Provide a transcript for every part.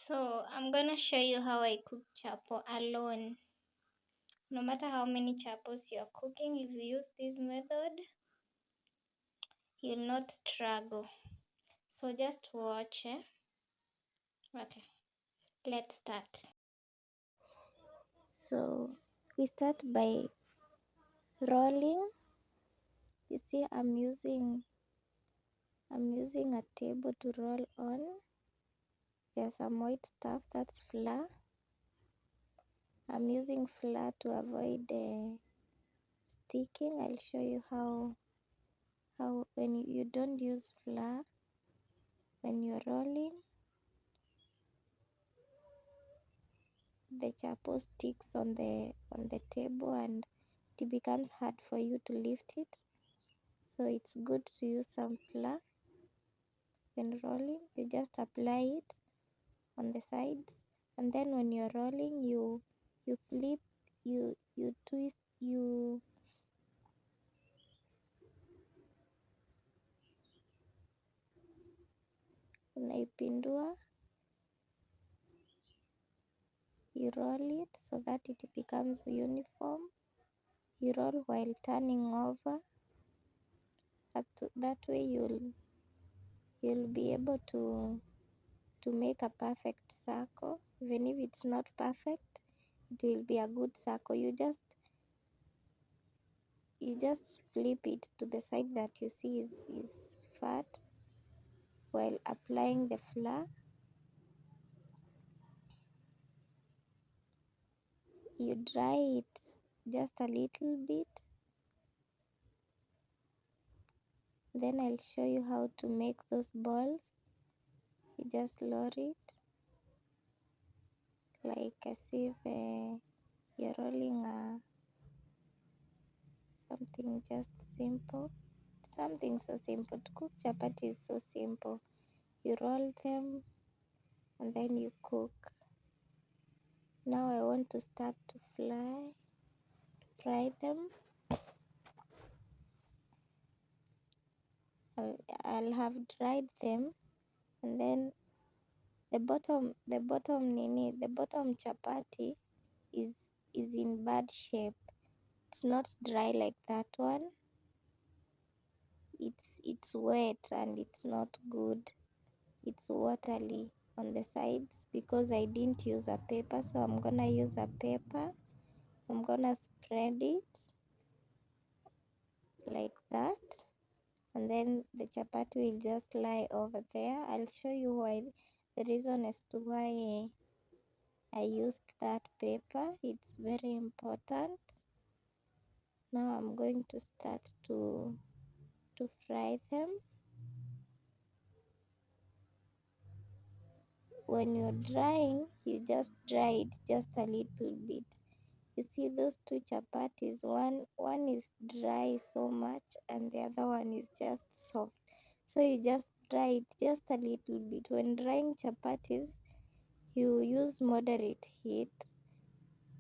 So I'm gonna show you how I cook chapo alone. No matter how many chapos you're cooking, if you use this method, you'll not struggle. So just watch. Okay, let's start. So we start by rolling. You see, I'm using a table to roll on. There's some white stuff, that's flour. I'm using flour to avoid sticking. I'll show you how when you don't use flour when you're rolling, the chapo sticks on the table and it becomes hard for you to lift it. So it's good to use some flour when rolling. You just apply it on the sides, and then when you're rolling, you flip, you twist, you unaipindua, you roll it so that it becomes uniform. You roll while turning over. That way you'll be able to make a perfect circle. Even if it's not perfect, it will be a good circle. You just flip it to the side that you see is fat while applying the flour. You dry it just a little bit. Then I'll show you how to make those balls. You just lower it like as if you're rolling something just simple. Something so simple. To cook chapati is so simple. You roll them and then you cook. Now I want to start to fry them. I'll have dried them, and then the bottom chapati is in bad shape. It's not dry like that one. It's wet and it's not good. It's watery on the sides because I didn't use a paper, so I'm gonna use a paper. I'm gonna spread it like that, and then the chapati will just lie over there. I'll show you why, the reason as to why I used that paper. It's very important. Now I'm going to start to fry them. When you're drying, you just dry it just a little bit. You see those two chapatis, one is dry so much and the other one is just soft. So you just dry it just a little bit. When drying chapatis, you use moderate heat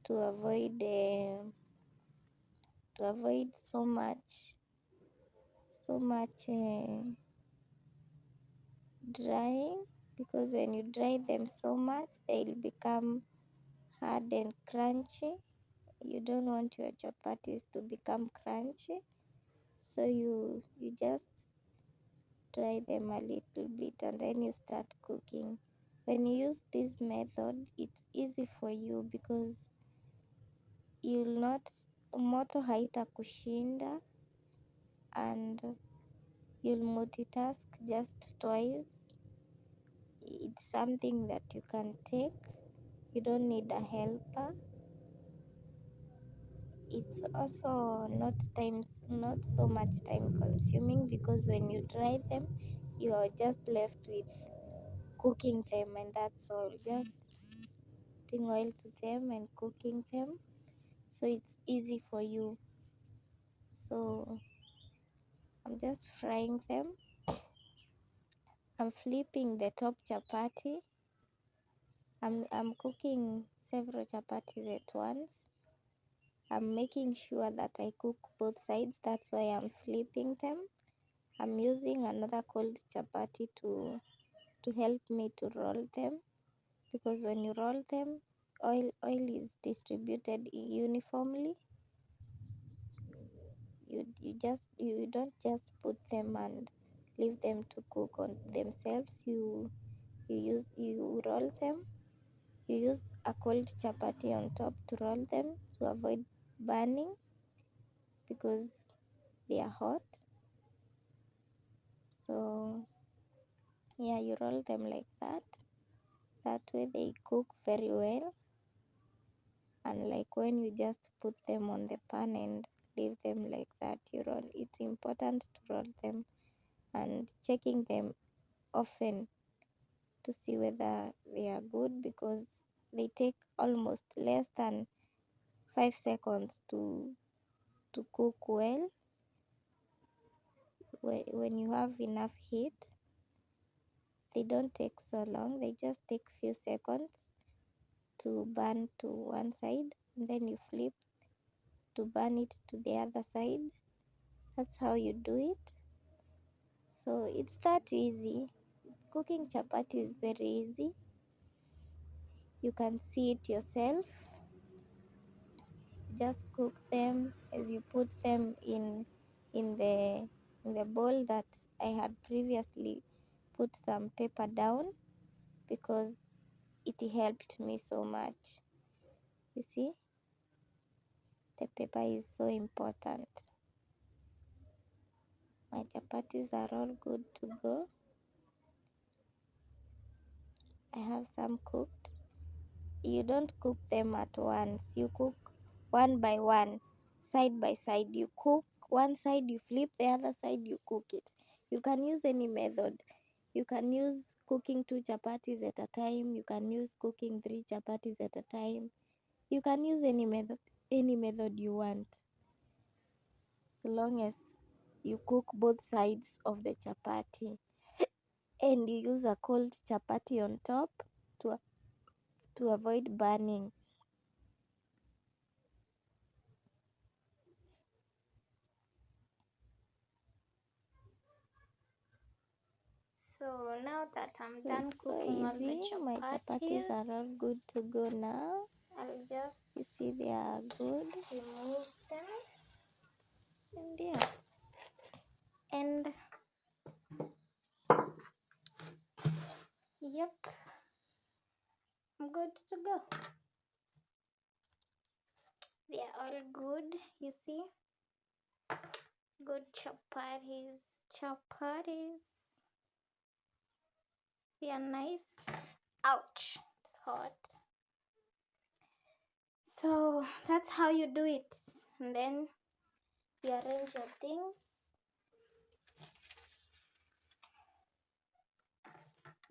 to avoid so much drying, because when you dry them so much, they'll become hard and crunchy. You don't want your chapatis to become crunchy, so you just dry them a little bit and then you start cooking. When you use this method, it's easy for you because you'll not, moto haitakushinda, and you'll multitask just twice. It's something that you can take. You don't need a helper. It's also not so much time consuming, because when you dry them, you are just left with cooking them, and that's all. Just putting oil to them and cooking them, so it's easy for you. So I'm just frying them. I'm flipping the top chapati. I'm cooking several chapatis at once. I'm making sure that I cook both sides. That's why I'm flipping them. I'm using another cold chapati to help me to roll them. because when you roll them, oil is distributed uniformly. You don't just put them and leave them to cook on themselves. You roll them. You use a cold chapati on top to roll them to avoid burning because they are hot. So yeah, you roll them like that. That way they cook very well. And like when you just put them on the pan and leave them like that, you roll. It's important to roll them and checking them often to see whether they are good, because they take almost less than 5 seconds to cook well. When you have enough heat, they don't take so long. They just take few seconds to burn to one side, and then you flip to burn it to the other side. That's how you do it. So it's that easy. Cooking chapati is very easy. You can see it yourself. Just cook them as you put them in the bowl that I had previously put some pepper down, because it helped me so much. You see, the pepper is so important. My chapatis are all good to go. I have some cooked. You don't cook them at once. You cook one by one, side by side. You cook one side, you flip the other side, you cook it. You can use any method. You can use cooking 2 chapatis at a time. You can use cooking 3 chapatis at a time. You can use any method you want, so long as you cook both sides of the chapati and you use a cold chapati on top to avoid burning. So now that I'm done cooking all the Easy. My chapatis chapatis, are all good to go now. I'll just You see they are good. remove them. And yeah. And yep, I'm good to go. They are all good, you see. Good chapatis. They are nice. Ouch, it's hot. So that's how you do it. And then you arrange your things.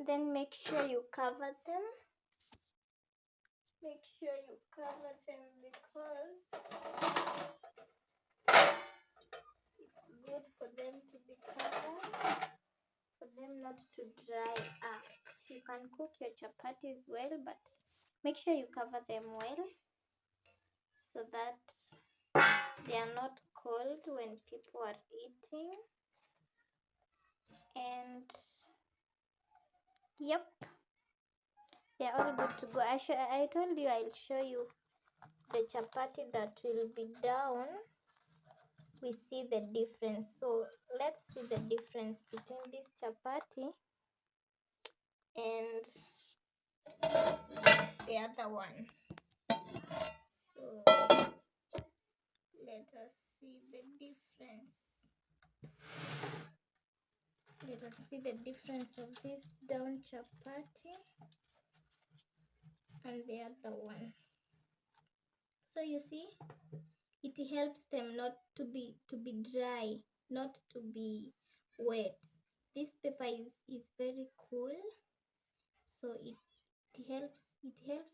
Then make sure you cover them. Make sure you cover them because it's good for them to be covered, for them not to dry up. You can cook your chapatis well, but make sure you cover them well so that they are not cold when people are eating. And yep, they're all good to go. I told you I'll show you the chapati that will be down. We see the difference. So let's see the difference between this chapati and the other one. So let us see the difference. Let us see the difference of this down chapati and the other one. So you see, it helps them not to be dry, not to be wet. This pepper is very cool, so it helps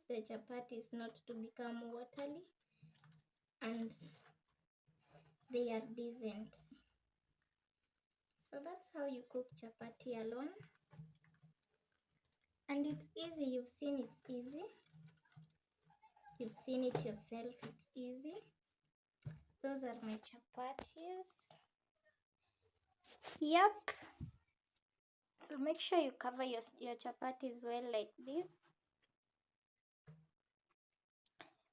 the chapatis not to become watery, and they are decent. So that's how you cook chapati alone, and it's easy. You've seen it's easy. You've seen it yourself. It's easy. Those are my chapatis. Yep. So make sure you cover your chapatis well like this.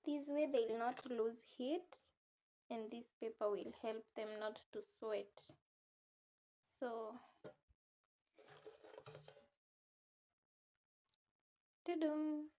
This way they'll not lose heat, and this paper will help them not to sweat. So ta-dum.